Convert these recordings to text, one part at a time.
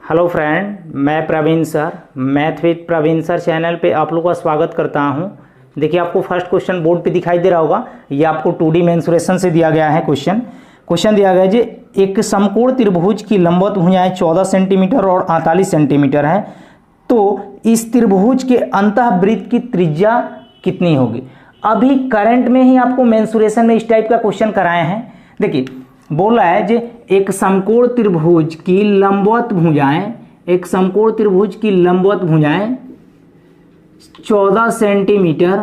Hello friend, मैं Praveen sir math with Praveen sir channel पे आप लोगों का स्वागत करता हूं। देखिए, आपको फर्स्ट क्वेश्चन बोर्ड पे दिखाई दे रहा होगा। ये आपको 2D मेंसुरेशन से दिया गया है। क्वेश्चन दिया गया है जी, एक समकोण त्रिभुज की लंबवत भुजाएं 14 सेंटीमीटर और 48 सेंटीमीटर है, तो इस त्रिभुज के अंतःवृत्त की त्रिज्या कितनी होगी। अभी करंट में ही आपको मेंसुरेशन में इस टाइप का क्वेश्चन कराए हैं। देखिए, बोला है जे एक समकोण त्रिभुज की लंबवत भुजाएं, एक समकोण त्रिभुज की लंबवत भुजाएं 14 सेंटीमीटर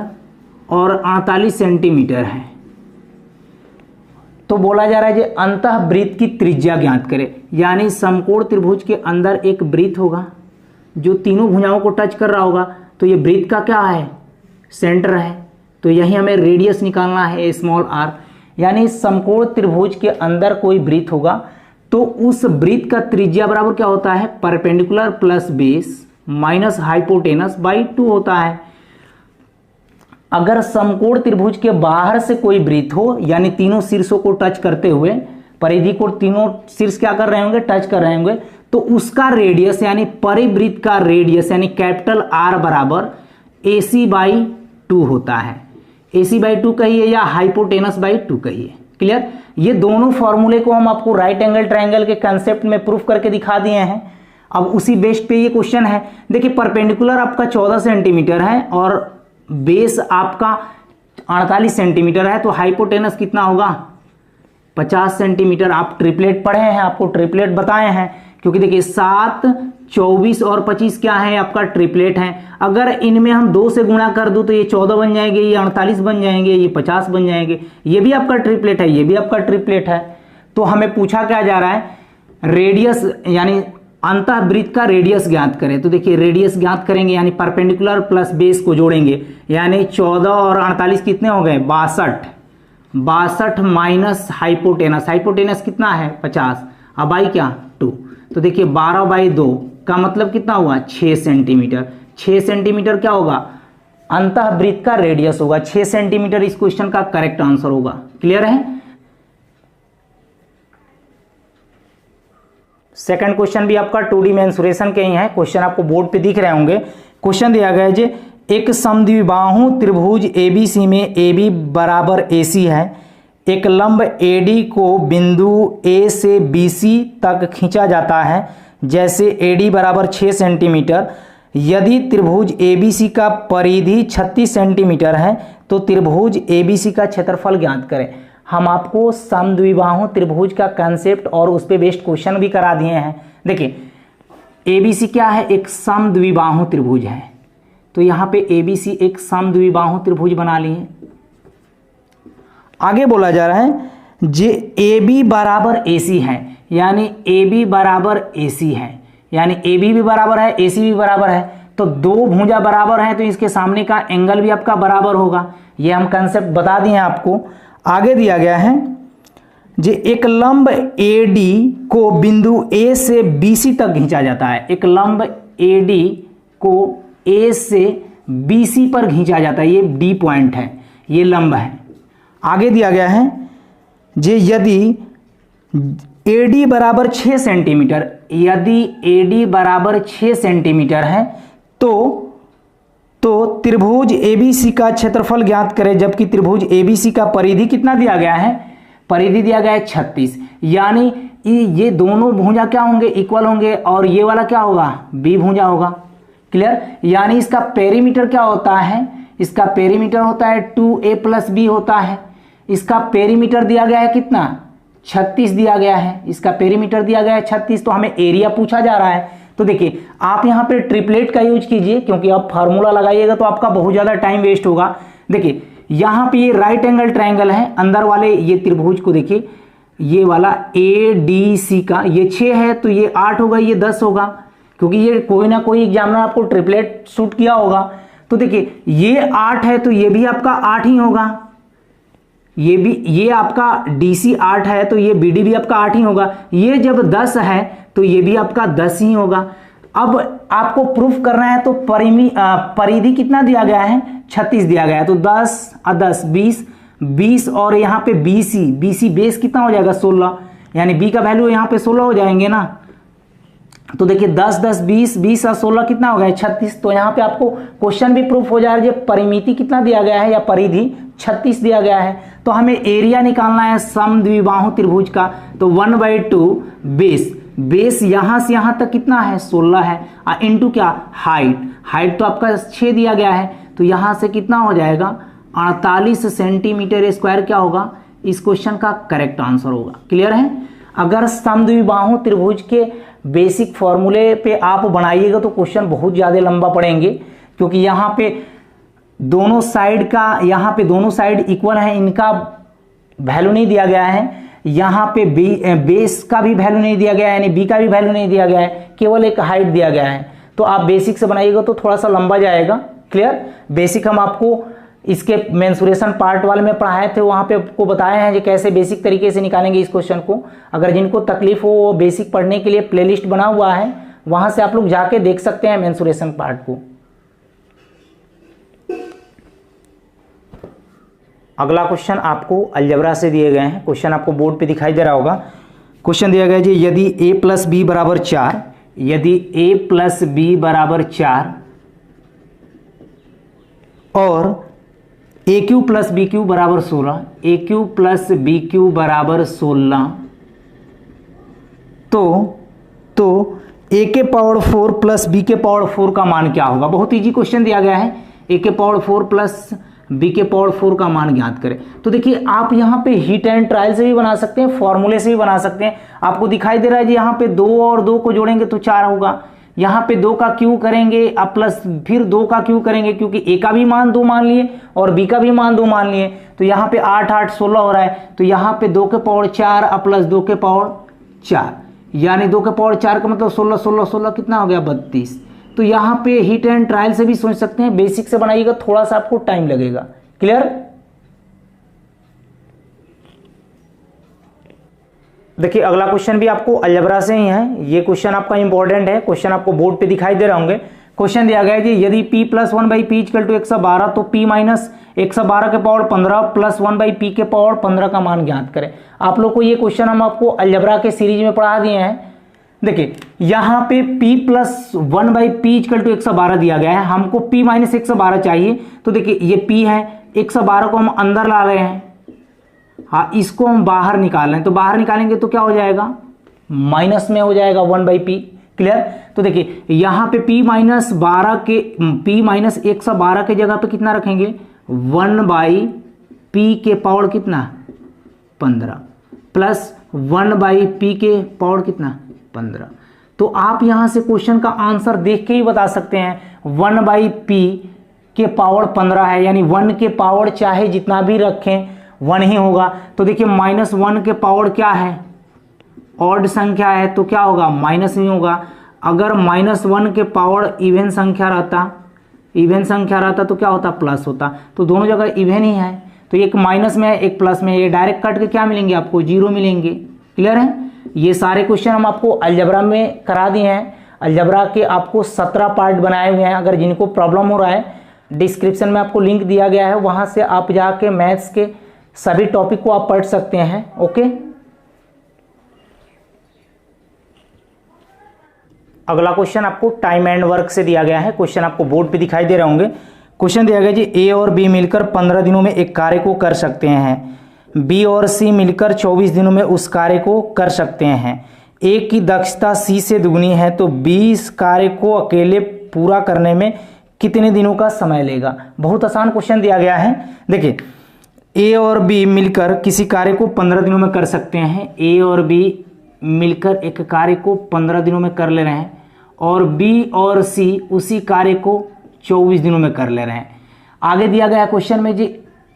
और 48 सेंटीमीटर है। तो बोला जा रहा है जे अंतःवृत्त की त्रिज्या ज्ञात करें। यानी समकोण त्रिभुज के अंदर एक वृत्त होगा जो तीनों भुजाओं को टच कर रहा होगा, तो ये वृत्त का क्या है, सेंटर है। तो यही हमें रेडियस निकालना है, स्मॉल r। यानी समकोण त्रिभुज के अंदर कोई वृत्त होगा तो उस वृत्त का त्रिज्या बराबर क्या होता है, perpendicular plus base minus hypotenuse by 2 होता है। अगर समकोण त्रिभुज के बाहर से कोई वृत्त हो, यानी तीनों शीर्षों को टच करते हुए, परिधि को तीनों शीर्ष क्या कर रहे होंगे, टच कर रहे होंगे, तो उसका रेडियस यानी परिवृत्त का रेडियस यानी कैपिटल R बराबर AC बाई 2 होता है। AC बाई 2 कहिए या हाइपोटेनस बाई 2 कहिए। क्लियर। ये दोनों फॉर्मूले को हम आपको राइट एंगल ट्रायंगल के कंसेप्ट में प्रूफ करके दिखा दिए हैं। अब उसी बेस पे ये क्वेश्चन है। देखिए, परपेंडिकुलर आपका 14 सेंटीमीटर है और बेस आपका 48 सेंटीमीटर है, तो हाइपोटेनस कितना होगा, 50 सेंटीमीटर। आप ट्रिपलेट पढ़े हैं, आपको ट्रिपलेट बताए हैं, क्योंकि देखिए 7, 24 और 25 क्या है, आपका ट्रिपलेट है। अगर इनमें हम 2 से गुणा कर दूं तो ये 14 बन जाएंगे, ये 48 बन जाएंगे, ये 50 बन जाएंगे। ये भी आपका ट्रिपलेट है, ये भी आपका ट्रिपलेट है। तो हमें पूछा क्या जा रहा है, रेडियस यानी अंतःवृत्त का रेडियस ज्ञात करें। तो देखिए, रेडियस ज्ञात करेंगे यानी परपेंडिकुलर प्लस बेस को जोड़ेंगे, यानी 14 और 48 कितने हो गए, 62 माइनस हाइपोटेनस कितना है, 50, अब बाई क्या 2। तो देखिए 12 बाई 2 का मतलब कितना हुआ, 6 सेंटीमीटर। 6 सेंटीमीटर क्या होगा, अंतःवृत्त का रेडियस होगा। 6 सेंटीमीटर इस क्वेश्चन का करेक्ट आंसर होगा। क्लियर है। सेकंड क्वेश्चन भी आपका 2D मेंसुरेशन के ही है। क्वेश्चन आपको बोर्ड पे दिख रहे होंगे। क्वेश्चन दिया गया है जे एक समद्विबाहु त्रिभुज ABC में AB बराबर AC है। एक लंब AD को बिंदु A से BC तक खींचा जाता है, जैसे AD बराबर 6 सेंटीमीटर। यदि त्रिभुज ABC का परिधि 36 सेंटीमीटर है तो त्रिभुज ABC का क्षेत्रफल ज्ञात करें। हम आपको समद्विबाहु त्रिभुज का कंसेप्ट और उस पे बेस्ड क्वेश्चन भी करा दिए हैं। देखिए, ABC क्या है, एक समद्विबाहु त्रिभुज है। तो यहाँ पे ABC एक समद्विबाहु त्रिभुज बना लिए। आगे बोला जा रहा है जे AB बराबर AC है, यानी AB बराबर AC है, यानी AB भी बराबर है, AC भी बराबर है। तो दो भुजा बराबर है तो इसके सामने का एंगल भी आपका बराबर होगा। ये हम कंसेप्ट बता दिए हैं आपको। आगे दिया गया है जे एक लंब AD को बिंदु A से BC तक खींचा जाता है। एक लंब AD को A से BC पर खींचा जाता है। ये D पॉइंट है, ये लंब है। आगे दिया गया है जे यदि AD बराबर 6 सेंटीमीटर, यदि AD बराबर 6 सेंटीमीटर है तो त्रिभुज ABC का क्षेत्रफल ज्ञात करें। जबकि त्रिभुज ABC का परिधि कितना दिया गया है, परिधि दिया गया है 36। यानी ये दोनों भुजा क्या होंगे, इक्वल होंगे, और ये वाला क्या होगा, B भुजा होगा। क्लियर। यानी इसका पेरीमीटर क्या होता है, इसका पेरीमीटर होता है 2A प्लस B होता है। इसका पेरीमीटर दिया गया है कितना, 36 दिया गया है। इसका पेरीमीटर दिया गया है 36। तो हमें एरिया पूछा जा रहा है। तो देखिए, आप यहाँ पे ट्रिपलेट का यूज कीजिए, क्योंकि आप फार्मूला लगाइएगा तो आपका बहुत ज़्यादा टाइम वेस्ट होगा। देखिए, यहाँ पे ये राइट एंगल ट्रायंगल है। अंदर वाले ये त्रिभुज को देखिए, ये वाला ADC का ये 6 है तो ये 8 होगा, ये 10 होगा, क्योंकि ये कोई ना कोई एग्जामिनर आपको ट्रिपलेट शूट किया होगा। तो देखिए, ये 8 है तो ये भी आपका 8 ही होगा। ये आपका DC 8 है तो ये BD भी आपका 8 ही होगा। ये जब 10 है तो ये भी आपका 10 ही होगा। अब आपको प्रूफ करना है तो परिधि कितना दिया गया है, 36 दिया गया है। तो 10 और 10 20 और यहाँ पे BC बेस कितना हो जाएगा, 16। यानी B का वैल्यू यहाँ पे 16 हो जाएंगे ना। तो देखिए 10 10 20 20 और 16 कितना हो गया 36। तो यहाँ पे आपको क्वेश्चन भी प्रूफ हो जाएगा, परिमिति कितना दिया गया है या परिधि 36 दिया गया है। तो हमें एरिया निकालना है समद्विबाहु त्रिभुज का। तो 1/2 बेस यहाँ से यहाँ तक कितना है 16 है, इंटू क्या हाइट तो आपका 6 दिया गया है। तो यहाँ से कितना हो जाएगा 48 सेंटीमीटर स्क्वायर क्या होगा, इस क्वेश्चन का करेक्ट आंसर होगा। क्लियर है। अगर समद्विबाहु त्रिभुज के बेसिक फॉर्मूले पे आप बनाइएगा तो क्वेश्चन बहुत ज़्यादा लंबा पड़ेंगे, क्योंकि यहाँ पे दोनों साइड इक्वल है, इनका वैल्यू नहीं दिया गया है। यहाँ पे बेस का भी वैल्यू नहीं दिया गया है, यानी बी का भी वैल्यू नहीं दिया गया है, केवल एक हाइट दिया गया है। तो आप बेसिक से बनाइएगा तो थोड़ा सा लंबा जाएगा। क्लियर। बेसिक हम आपको इसके मेंसुरेशन पार्ट वाले में पढ़ाए थे, वहाँ पे आपको बताए हैं कि कैसे बेसिक तरीके से निकालेंगे इस क्वेश्चन को। अगर जिनको तकलीफ हो वो बेसिक पढ़ने के लिए प्लेलिस्ट बना हुआ है, वहाँ से आप लोग जाके देख सकते हैं मेंसुरेशन पार्ट को। अगला क्वेश्चन आपको अलजेब्रा से दिए गए हैं। क्वेश्चन आपको बोर्ड पे दिखाई दे रहा होगा। क्वेश्चन दिया गया जी, यदि a + b = 4, यदि a + b = 4 और AQ + BQ = 16, AQ + BQ = 16, तो a के पावर 4 + b के पावर 4 का मान क्या होगा। बहुत इजी क्वेश्चन दिया गया है। a के पावर 4 + b के पावर 4 का मान ज्ञात करें। तो देखिए आप यहाँ पे हीट एंड ट्रायल से भी बना सकते हैं, फॉर्मूले से भी बना सकते हैं। आपको दिखाई दे रहा है जी, यहाँ पे 2 और 2 को जोड़ेंगे तो 4 होगा। यहाँ पे 2 का क्यू करेंगे अब प्लस फिर 2 का क्यू करेंगे, क्योंकि a का भी मान 2 मान लिए और b का भी मान 2 मान लिए। तो यहाँ पे 8 8 16 हो रहा है। तो यहाँ पे 2 के पावर 4 अब प्लस 2 के पावर 4, यानी 2 के पावर 4 का मतलब 16 16 16 कितना हो गया 32। तो यहाँ पे हीट एंड ट्रायल से भी सोच सकते हैं, बेसिक से बनाइएगा थोड़ा सा आपको टाइम लगेगा। क्लियर। देखिए अगला क्वेश्चन भी आपको अलजेब्रा से ही है। ये क्वेश्चन आपका इंपॉर्टेंट है। क्वेश्चन आपको बोर्ड पे दिखाई दे रहे होंगे। क्वेश्चन दिया गया है कि यदि p + 1/p = 112, तो p - 112 के पावर 15 + 1/p के पावर 15 का मान ज्ञात करें। आप लोग को ये क्वेश्चन हम आपको अलजेब्रा के सीरीज में पढ़ा दिए हैं। देखिए यहाँ पे p + 1/p = 112 दिया गया है, हमको p - 112 चाहिए। तो देखिए ये p है, 112 को हम अंदर ला रहे हैं, हाँ इसको हम बाहर निकाल रहे हैं। तो बाहर निकालेंगे तो क्या हो जाएगा माइनस में हो जाएगा 1/p। क्लियर। तो देखिए यहाँ पे p - 112 के जगह पे कितना रखेंगे 1/p के पावर कितना 15 प्लस 1/p के पावर कितना 15। तो आप यहां से क्वेश्चन का आंसर देख के ही बता सकते हैं 1/p के पावर 15 है, यानी 1 के पावर चाहे जितना भी रखें 1 ही होगा। तो देखिए -1 के पावर क्या है ऑड संख्या है, तो क्या होगा माइनस नहीं होगा। अगर -1 के पावर इवन संख्या रहता तो क्या होता प्लस होता। तो दोनों जगह इवन ही है, तो एक माइनस में है एक प्लस में, ये डायरेक्ट कट के क्या मिलेंगे आपको 0 मिलेंगे। क्लियर है। ये सारे क्वेश्चन हम आपको अलजेब्रा में करा दिए हैं। अलजेब्रा के आपको 17 पार्ट बनाए हुए हैं। अगर जिनको प्रॉब्लम हो रहा है डिस्क्रिप्शन में आपको लिंक दिया गया है, वहां से आप जाके मैथ्स के सभी टॉपिक को आप पढ़ सकते हैं। ओके। अगला क्वेश्चन आपको टाइम एंड वर्क से दिया गया है। क्वेश्चन आपको बोर्ड पे दिखाई दे रहे होंगे। क्वेश्चन दिया गया जी ए और बी मिलकर 15 दिनों में एक कार्य को कर सकते हैं, बी और सी मिलकर 24 दिनों में उस कार्य को कर सकते हैं। ए की दक्षता सी से दुगनी है, तो बी इस कार्य को अकेले पूरा करने में कितने दिनों का समय लेगा। बहुत आसान क्वेश्चन दिया गया है। देखिए ए और बी मिलकर किसी कार्य को 15 दिनों में कर सकते हैं। ए और बी मिलकर एक कार्य को 15 दिनों में कर ले रहे हैं और बी और सी उसी कार्य को 24 दिनों में कर ले रहे हैं। आगे दिया गया क्वेश्चन में जी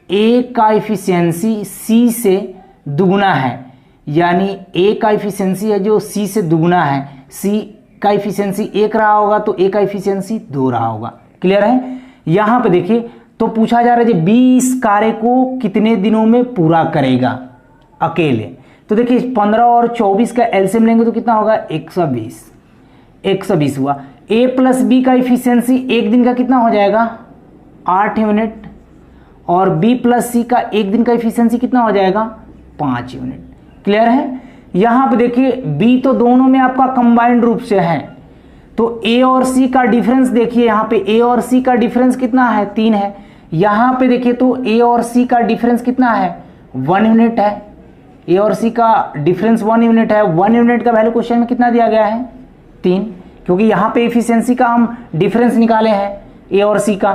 ए का एफिशिएंसी सी से दुगुना है, यानी ए का एफिशिएंसी है जो सी से दुगुना है। सी का एफिशिएंसी 1 रहा होगा तो ए का एफिशिएंसी 2 रहा होगा। क्लियर है। यहां पे देखिए तो पूछा जा रहा है बी इस कार्य को कितने दिनों में पूरा करेगा अकेले। तो देखिए 15 और 24 का एलसीएम लेंगे तो कितना होगा 120 हुआ। ए प्लस बी का एफिशिएंसी एक दिन का कितना हो जाएगा 8 यूनिट और बी प्लस सी का एक दिन का एफिशिएंसी कितना हो जाएगा 5 यूनिट। क्लियर है। यहां पे देखिए बी तो दोनों में आपका कंबाइंड रूप से है, तो ए और सी का डिफरेंस देखिए, यहां पे ए और सी का डिफरेंस कितना है 3 है। यहां पे देखिए तो ए और सी का डिफरेंस कितना है 1 यूनिट है, ए और सी का डिफरेंस 1 यूनिट है। 1 यूनिट का वैल्यू क्वेश्चन में कितना दिया गया है 3, क्योंकि यहां पे एफिशिएंसी का हम डिफरेंस निकाले हैं ए और सी का,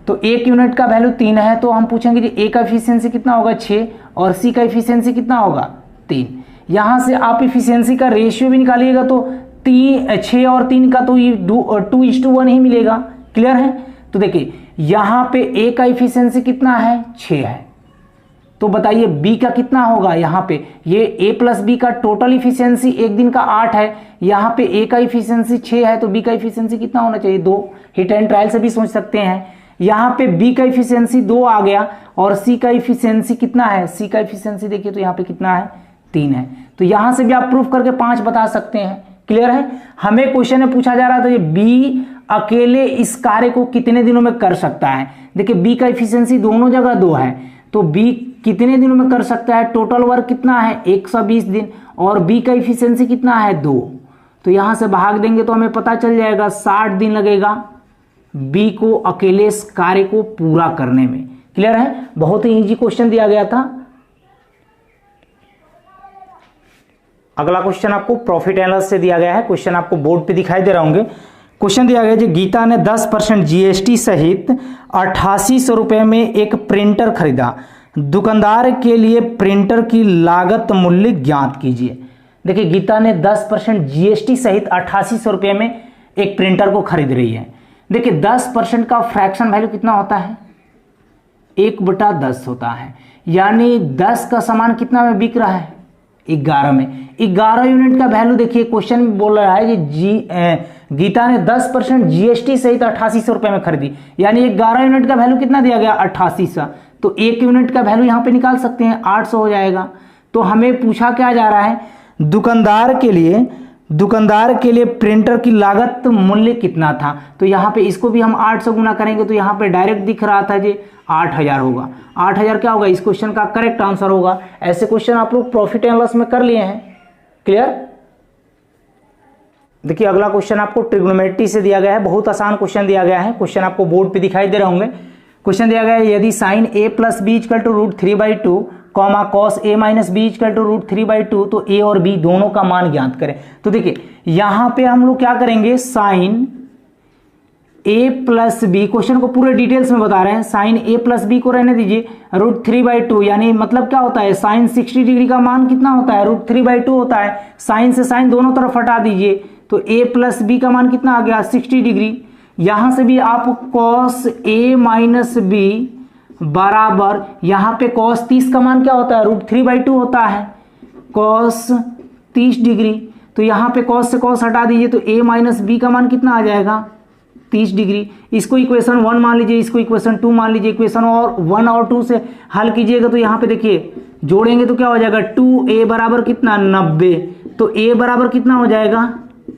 तो 1 यूनिट का वैल्यू 3 है, तो हम पूछेंगे जी ए का एफिशिएंसी कितना होगा 6 और सी का एफिशिएंसी कितना होगा 3। यहां से आप एफिशिएंसी का रेशियो भी निकालिएगा तो 6 और 3 का तो ये 2:1 ही मिलेगा। क्लियर है? तो देखिए यहां पे ए का एफिशिएंसी कितना है 6 है, तो बताइए बी का कितना होगा। यहां पे ये ए प्लस बी का टोटल इफिशियंसी एक दिन का 8 है, यहां पे ए का इफिशियंसी 6 है, तो बी का इफिशियंसी कितना होना चाहिए 2। हिट एंड ट्रायल से भी सोच सकते हैं। यहां पे बी का इफिशियंसी 2 आ गया और सी का इफिशियंसी कितना है, सी का इफिशियंसी देखिए तो यहां पे कितना है 3 है, तो यहां से भी आप प्रूफ करके 5 बता सकते हैं। क्लियर है? हमें क्वेश्चन में पूछा जा रहा था ये बी अकेले इस कार्य को कितने दिनों में कर सकता है। देखिए बी का इफिशियंसी दोनों जगह 2 है, तो बी कितने दिनों में कर सकता है, टोटल वर्क कितना है 120 दिन और बी का इफिशियंसी कितना है 2, तो यहां से भाग देंगे तो हमें पता चल जाएगा 60 दिन लगेगा बी को अकेले इस कार्य को पूरा करने में। क्लियर है? बहुत ही इजी क्वेश्चन दिया गया था। अगला क्वेश्चन आपको प्रॉफिट एंड लॉस से दिया गया है, क्वेश्चन आपको बोर्ड पे दिखाई दे रहा होंगे। क्वेश्चन दिया गया है गीता ने 10% जीएसटी सहित 8800 रुपए में एक प्रिंटर खरीदा, दुकानदार के लिए प्रिंटर की लागत मूल्य ज्ञात कीजिए। देखिए गीता ने 10% जीएसटी सहित 8800 रुपए में एक प्रिंटर को खरीद रही है। देखिए 10% का फ्रैक्शन वैल्यू कितना होता है 1/10 होता है, यानी 10 का सामान कितना में बिक रहा है 11 में। 11 यूनिट का वैल्यू देखिए क्वेश्चन में बोल रहा है कि गीता ने 10% जीएसटी सहित 8800 रुपए में खरीदी, यानी 11 यूनिट का वैल्यू कितना दिया गया 8800, तो 1 यूनिट का वैल्यू यहां पे निकाल सकते हैं 800 हो जाएगा। तो हमें पूछा क्या जा रहा है दुकानदार के लिए प्रिंटर की लागत मूल्य कितना था, तो यहां पे इसको भी हम 800 गुना करेंगे तो यहां पे डायरेक्ट दिख रहा था जी 8000 होगा। 8000 क्या होगा इस क्वेश्चन का करेक्ट आंसर होगा। ऐसे क्वेश्चन आप लोग प्रॉफिट एंड लॉस में कर लिए हैं। क्लियर? देखिए अगला क्वेश्चन आपको ट्रिग्नोमेट्री से दिया गया है, बहुत आसान क्वेश्चन दिया गया है। क्वेश्चन आपको बोर्ड पे दिखाई दे रहे होंगे। क्वेश्चन दिया गया है यदि sine a plus B equal to √3/2 comma cos a minus B equal to √3/2 तो a और b दोनों का मान ज्ञात करें। तो देखिए यहां पे हम लोग क्या करेंगे sine a plus B, question को पूरे डिटेल्स में बता रहे हैं, साइन a प्लस बी को रहने दीजिए √3/2, यानी मतलब क्या होता है साइन 60 डिग्री का मान कितना होता है √3/2 होता है। साइन से साइन दोनों तरफ हटा दीजिए तो a प्लस बी का मान कितना आ गया 60 डिग्री। यहां से भी आप कॉस a माइनस बी बराबर, यहां पे कॉस 30 का मान क्या होता है √3/2 होता है, कॉस 30 डिग्री, तो यहां पे कॉस से कॉस हटा दीजिए तो a माइनस बी का मान कितना आ जाएगा 30 डिग्री। इसको इक्वेशन 1 मान लीजिए, इसको इक्वेशन 2 मान लीजिए। इक्वेशन और 1 और 2 से हल कीजिएगा तो यहाँ पे देखिए जोड़ेंगे तो क्या हो जाएगा 2a बराबर कितना 90, तो a बराबर कितना हो जाएगा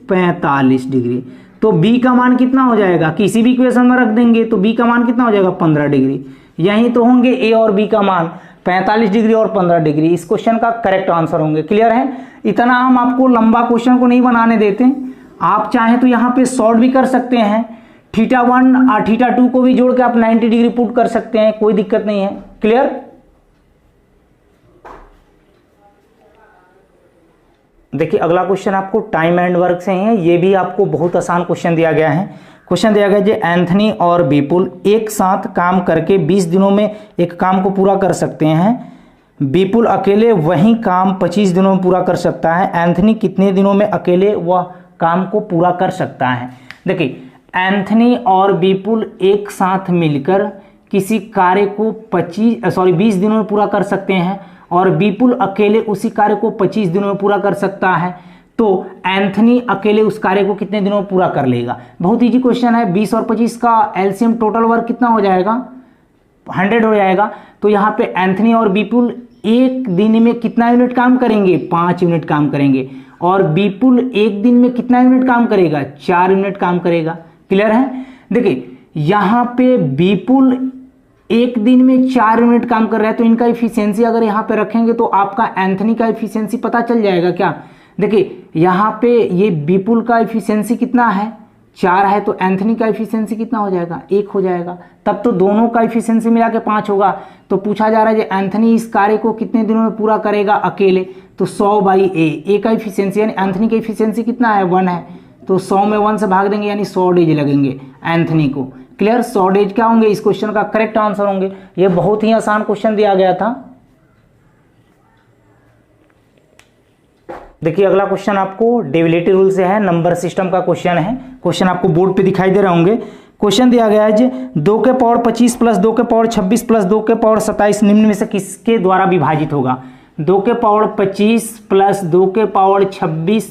45 डिग्री। तो b का मान कितना हो जाएगा, किसी भी इक्वेशन में रख देंगे तो b का मान कितना हो जाएगा 15 डिग्री। यही तो होंगे a और b का मान 45 डिग्री और 15 डिग्री, इस क्वेश्चन का करेक्ट आंसर होंगे। क्लियर है? इतना हम आपको लंबा क्वेश्चन को नहीं बनाने देते, आप चाहें तो यहाँ पे शॉर्ट भी कर सकते हैं, θ1 और θ2 को भी जोड़ के आप 90 डिग्री पुट कर सकते हैं, कोई दिक्कत नहीं है। क्लियर? देखिए अगला क्वेश्चन आपको टाइम एंड वर्क से है, ये भी आपको बहुत आसान क्वेश्चन दिया गया है। क्वेश्चन दिया गया है एंथनी और बीपुल एक साथ काम करके 20 दिनों में एक काम को पूरा कर सकते हैं। बीपुल अकेले वही काम 25 दिनों में पूरा कर सकता है। एंथनी कितने दिनों में अकेले वह काम को पूरा कर सकता है। देखिए एंथनी और बीपुल एक साथ मिलकर किसी कार्य को 20 दिनों में पूरा कर सकते हैं और बीपुल अकेले उसी कार्य को 25 दिनों में पूरा कर सकता है, तो एंथनी अकेले उस कार्य को कितने दिनों में पूरा कर लेगा। बहुत इजी क्वेश्चन है। 20 और 25 का एलसीएम टोटल वर्क कितना हो जाएगा 100 हो जाएगा। तो यहाँ पे एंथनी और बीपुल एक दिन में कितना यूनिट काम करेंगे 5 यूनिट काम करेंगे और बीपुल एक दिन में कितना यूनिट काम करेगा 4 यूनिट काम करेगा। क्लियर है? देखिए यहाँ पे बीपुल एक दिन में 4 यूनिट काम कर रहा है, तो इनका इफिशियंसी अगर यहाँ पे रखेंगे तो आपका एंथनी का इफिशियंसी पता चल जाएगा क्या। देखिए यहाँ पे ये विपुल का इफिशियंसी कितना है, 4 है, तो एंथनी का इफिशियंसी कितना हो जाएगा, 1 हो जाएगा। तब तो दोनों का इफिशियंसी मिला के 5 होगा। तो पूछा जा रहा है कि एंथनी इस कार्य को कितने दिनों में पूरा करेगा अकेले, तो 100/a। ए का इफिशियंसी यानी एंथनी का इफिशियंसी कितना है, 1 है, तो 100 में 1 से भाग देंगे यानी 100 डेज लगेंगे एंथनी को। क्लियर, 100 डेज क्या होंगे, इस क्वेश्चन का करेक्ट आंसर होंगे। ये बहुत ही आसान क्वेश्चन दिया गया था। देखिए अगला क्वेश्चन आपको डेविएटिव रूल से है, नंबर सिस्टम का क्वेश्चन है। क्वेश्चन आपको बोर्ड पे दिखाई दे रहे होंगे। क्वेश्चन दिया गया है 2 के पावर 25 प्लस 2 के पावर 26 प्लस 2 के पावर 27 निम्न में से किसके द्वारा विभाजित होगा। 2 के पावर 25 प्लस 2 के पावर 26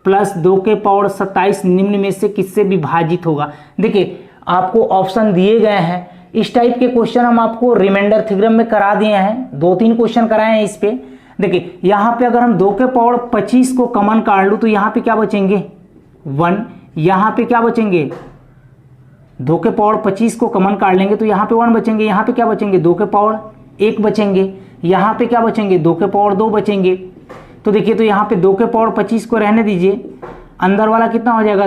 प्लस 2 के पावर 27 निम्न में से किससे विभाजित होगा। देखिए आपको ऑप्शन दिए गए हैं। इस टाइप के क्वेश्चन हम आपको रिमाइंडर थ्योरम में करा दिए हैं, 2-3 क्वेश्चन कराए हैं इस पे। देखिए यहाँ पे अगर हम 2 के पावर 25 को कॉमन काट लूँ तो यहाँ पे क्या बचेंगे, 1। यहाँ पे क्या बचेंगे, 2 के पावर 25 को कॉमन काट लेंगे तो यहाँ पे 1 बचेंगे। यहाँ पे क्या बचेंगे, 2 के पावर 1 बचेंगे। यहाँ पे क्या बचेंगे, 2 के पावर 2 बचेंगे। तो देखिए तो यहाँ पे 2 के पावर 25 को रहने दीजिए, अंदर वाला कितना हो जाएगा,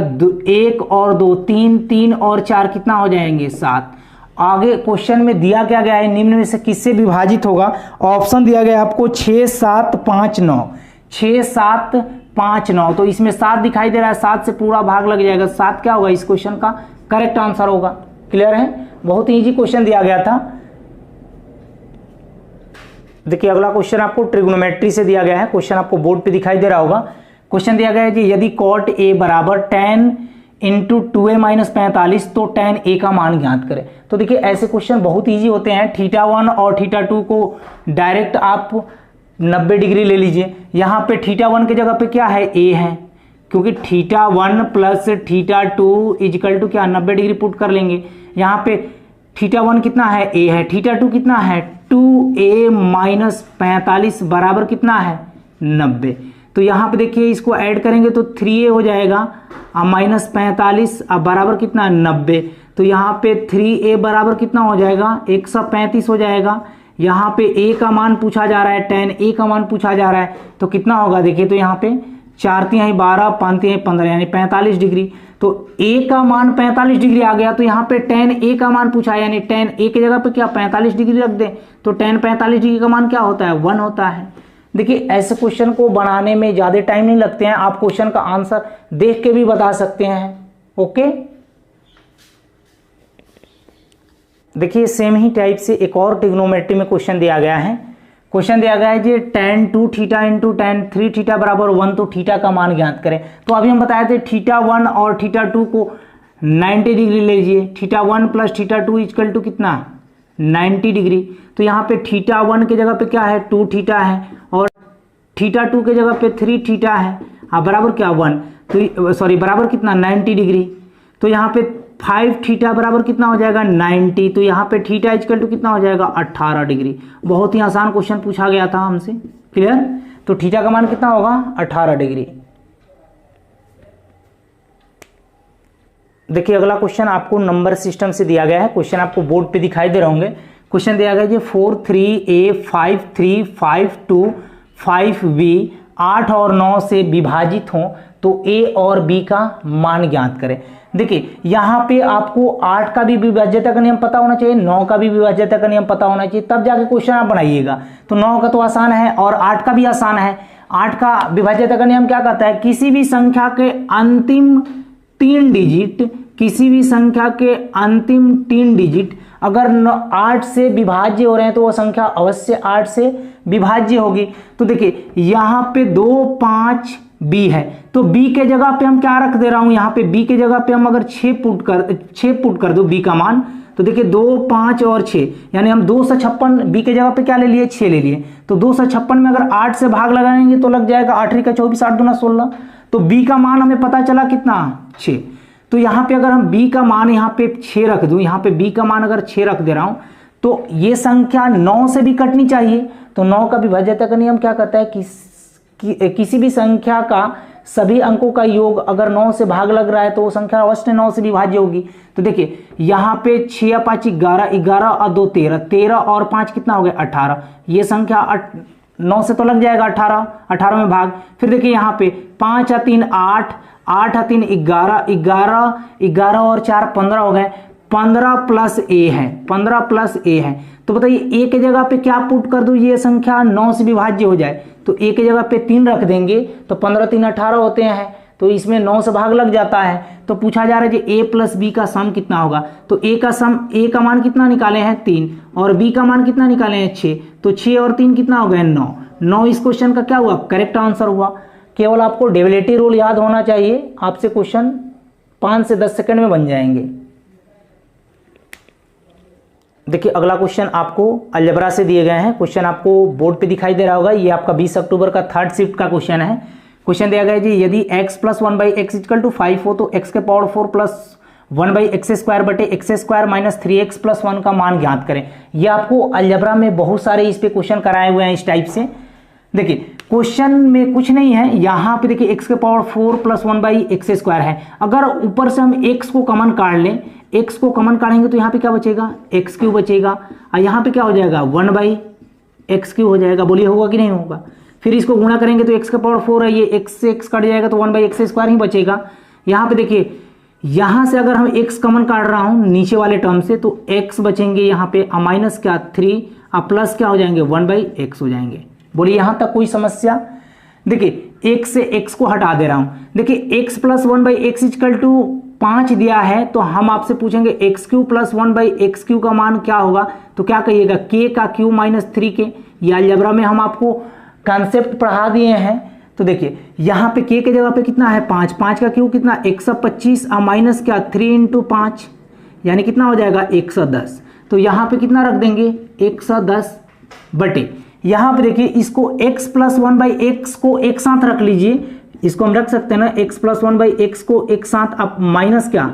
1 और 2 3, 3 और 4 कितना हो जाएंगे, 7। आगे क्वेश्चन में दिया क्या गया है, निम्न में से किससे विभाजित होगा। ऑप्शन दिया गया है आपको 6, 7, 5, 9। 6, 7, 5, 9, तो इसमें 7 दिखाई दे रहा है, 7 से पूरा भाग लग जाएगा। 7 क्या होगा, इस क्वेश्चन का करेक्ट आंसर होगा। क्लियर है, बहुत ही इजी क्वेश्चन दिया गया था। देखिए अगला क्वेश्चन आपको ट्रिग्नोमेट्री से दिया गया है। क्वेश्चन आपको बोर्ड पे दिखाई दे रहा होगा। क्वेश्चन दिया गया है जी यदि cot a बराबर 10 इंटू 2a माइनस 45 तो tan a का मान ज्ञात करें। तो देखिए ऐसे क्वेश्चन बहुत इजी होते हैं। θ1 और θ2 को डायरेक्ट आप 90 डिग्री ले लीजिए। यहाँ पे θ1 की जगह पे क्या है, a है, क्योंकि θ1 प्लस θ2 इजिकल टू क्या, 90 डिग्री पुट कर लेंगे। यहाँ पे θ1 कितना है, a है, θ2 कितना है, 2a माइनस 45 बराबर कितना है, 90। तो यहाँ पे देखिए इसको ऐड करेंगे तो 3a हो जाएगा माइनस 45 अब बराबर कितना, 90। तो यहाँ पे 3a बराबर कितना हो जाएगा, 135 हो जाएगा। यहाँ पे a का मान पूछा जा रहा है, tan a का मान पूछा जा रहा है, तो कितना होगा देखिए तो यहाँ पे 4 तिहाई 12, 5 तिहाई 15 यानी 45 डिग्री। तो a का मान 45 डिग्री आ गया। तो यहाँ पे tan a का मान पूछा है, यानी tan a की जगह पे क्या 45 डिग्री रख दें, तो tan 45 डिग्री का मान क्या होता है, 1 होता है। देखिए ऐसे क्वेश्चन को बनाने में ज़्यादा टाइम नहीं लगते हैं, आप क्वेश्चन का आंसर देख के भी बता सकते हैं। ओके, देखिए सेम ही टाइप से एक और ट्रिग्नोमेट्री में क्वेश्चन दिया गया है। क्वेश्चन दिया गया है जी tan 2θ इंटू tan 3θ बराबर 1 तो θ का मान ज्ञात करें। तो अभी हम बताए थे θ1 और θ2 को 90 डिग्री ले लीजिए। θ1 प्लस θ2 इक्वल टू कितना, 90 डिग्री। तो यहाँ पे θ1 के जगह पे क्या है, 2θ है, और θ2 के जगह पे 3θ है, बराबर क्या 1, तो सॉरी बराबर कितना 90 डिग्री। तो यहाँ पे 5θ बराबर कितना हो जाएगा 90। तो यहाँ पे θ इक्वल टू कितना हो जाएगा 18 डिग्री। बहुत ही आसान क्वेश्चन पूछा गया था हमसे। क्लियर, तो θ का मान कितना होगा 18 डिग्री। देखिए अगला क्वेश्चन आपको नंबर सिस्टम से दिया गया है। क्वेश्चन आपको बोर्ड पे दिखाई दे रहे होंगे। क्वेश्चन दिया गया है 4, 3a, 5, 3, 5, 2, 5b 8 और 9 से विभाजित हों तो a और b का मान ज्ञात करें। देखिए यहाँ पे आपको 8 का भी विभाज्यता का नियम पता होना चाहिए, 9 का भी विभाज्यता का नियम पता होना चाहिए, तब जाके क्वेश्चन आप बनाइएगा। तो 9 का तो आसान है और 8 का भी आसान है। 8 का विभाज्यता का नियम क्या कहता है, किसी भी संख्या के अंतिम 3 डिजिट, किसी भी संख्या के अंतिम 3 डिजिट अगर 8 से विभाज्य हो रहे हैं तो वह संख्या अवश्य 8 से विभाज्य होगी। तो देखिए यहाँ पे 2, 5 b है, तो b के जगह पे हम क्या रख दे रहा हूं, यहाँ पे b के जगह पे हम अगर 6 पुट कर दो b का मान, तो देखिए 2, 5 और 6 यानी हम 256 b के जगह पे क्या ले लिए, 6 ले लिए। तो 256 में अगर 8 से भाग लगाएंगे तो लग जाएगा 8 का 24, 8 दूना 16। तो b का मान हमें पता चला कितना, 6। तो यहाँ पे अगर हम b का मान यहाँ पे 6 रख दूं, यहाँ पे b का मान अगर 6 रख दे रहा हूं तो ये संख्या 9 से भी कटनी चाहिए। तो 9 का विभाज्यता का नियम क्या कहता है कि किसी भी संख्या का सभी अंकों का योग अगर 9 से भाग लग रहा है तो वो संख्या अवश्य 9 से विभाज्य होगी। तो देखिए यहाँ पे 6 या 5 11, 11 और 2 13, 13 और 5 कितना हो गया 18। ये संख्या 9 से तो लग जाएगा 18, 18 में भाग। फिर देखिए यहाँ पे 5 या 3 8, 8 या 3 11, 11, 11 और 4 15 हो गए। 15 प्लस ए है, 15 प्लस ए है। तो बताइए ए के जगह पे क्या पुट कर दूं ये संख्या 9 से विभाज्य हो जाए। तो ए के जगह पे 3 रख देंगे तो 15 3 18 होते हैं, तो इसमें 9 से भाग लग जाता है। तो पूछा जा रहा है कि ए प्लस बी का सम कितना होगा। तो ए का सम, ए का मान कितना निकाले हैं 3 और बी का मान कितना निकाले हैं 6। तो 6 और 3 कितना हो गया 9। 9 इस क्वेश्चन का क्या हुआ, करेक्ट आंसर हुआ। केवल आपको डेविएटिव रूल याद होना चाहिए, आपसे क्वेश्चन 5 से 10 सेकंड में बन जाएंगे। देखिए अगला क्वेश्चन आपको अलजेब्रा से दिए गए हैं। क्वेश्चन आपको बोर्ड पे दिखाई दे रहा होगा। ये आपका 20 अक्टूबर का 3rd शिफ्ट का क्वेश्चन है। क्वेश्चन दिया गया है जी, यदि x plus 1/x equal to 5 हो तो x के पावर 4 प्लस 1/x स्क्वायर बटे x square minus 3x plus 1 का मान ज्ञात करें। ये आपको अलजेब्रा में बहुत सारे इस पे क्वेश्चन कराए हुए हैं इस टाइप से। देखिए क्वेश्चन में कुछ नहीं है, यहाँ पे देखिए x के पावर 4 प्लस 1/x स्क्वायर है। अगर ऊपर से हम x को कॉमन काट लें, x को कॉमन काटेंगे तो यहाँ पे क्या बचेगा x क्यूब बचेगा और यहाँ पे क्या हो जाएगा 1/x क्यूब हो जाएगा। बोलिए होगा कि नहीं होगा। फिर इसको गुणा करेंगे तो x का पावर 4 है, ये x से x कट जाएगा तो 1/x स्क्वायर ही बचेगा। यहाँ पे देखिए यहाँ से अगर हम x कॉमन काट रहा हूँ नीचे वाले टर्म से तो x बचेंगे यहाँ पे माइनस क्या 3 और प्लस क्या हो जाएंगे 1/x हो जाएंगे। बोलिए यहाँ तक कोई समस्या। देखिए x से x को हटा दे रहा हूँ। देखिए x plus 1/x equal to 5 दिया है तो हम आपसे पूछेंगे x Q plus 1/x Q का मान क्या होगा। तो क्या कहिएगा k का क्यू माइनस 3k। ये अलजेब्रा में हम आपको कॉन्सेप्ट पढ़ा दिए हैं। तो देखिए यहाँ पे k के जगह पे कितना है 5, 5 का क्यू कितना 125 और माइनस क्या 3 × 5 यानी कितना हो जाएगा 110। तो यहाँ पे कितना रख देंगे 110 बटे यहाँ पे देखिए इसको x प्लस 1/x को एक साथ रख लीजिए। इसको हम रख सकते हैं ना x प्लस 1/x को एक साथ, अब माइनस क्या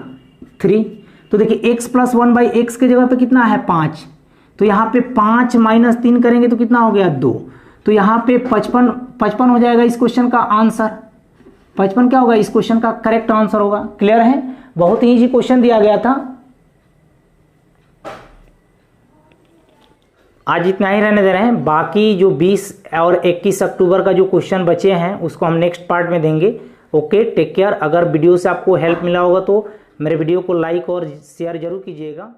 3। तो देखिए x प्लस 1/x के जगह पे कितना है 5, तो यहाँ पे 5 माइनस 3 करेंगे तो कितना हो गया 2। तो यहाँ पे 55 हो जाएगा इस क्वेश्चन का आंसर। 55 क्या होगा इस क्वेश्चन का करेक्ट आंसर होगा। क्लियर है, बहुत ही इजी क्वेश्चन दिया गया था। आज इतना ही रहने दे रहे हैं, बाकी जो 20 और 21 अक्टूबर का जो क्वेश्चन बचे हैं उसको हम नेक्स्ट पार्ट में देंगे। Okay, take care. अगर वीडियो से आपको हेल्प मिला होगा तो मेरे वीडियो को लाइक और शेयर जरूर कीजिएगा।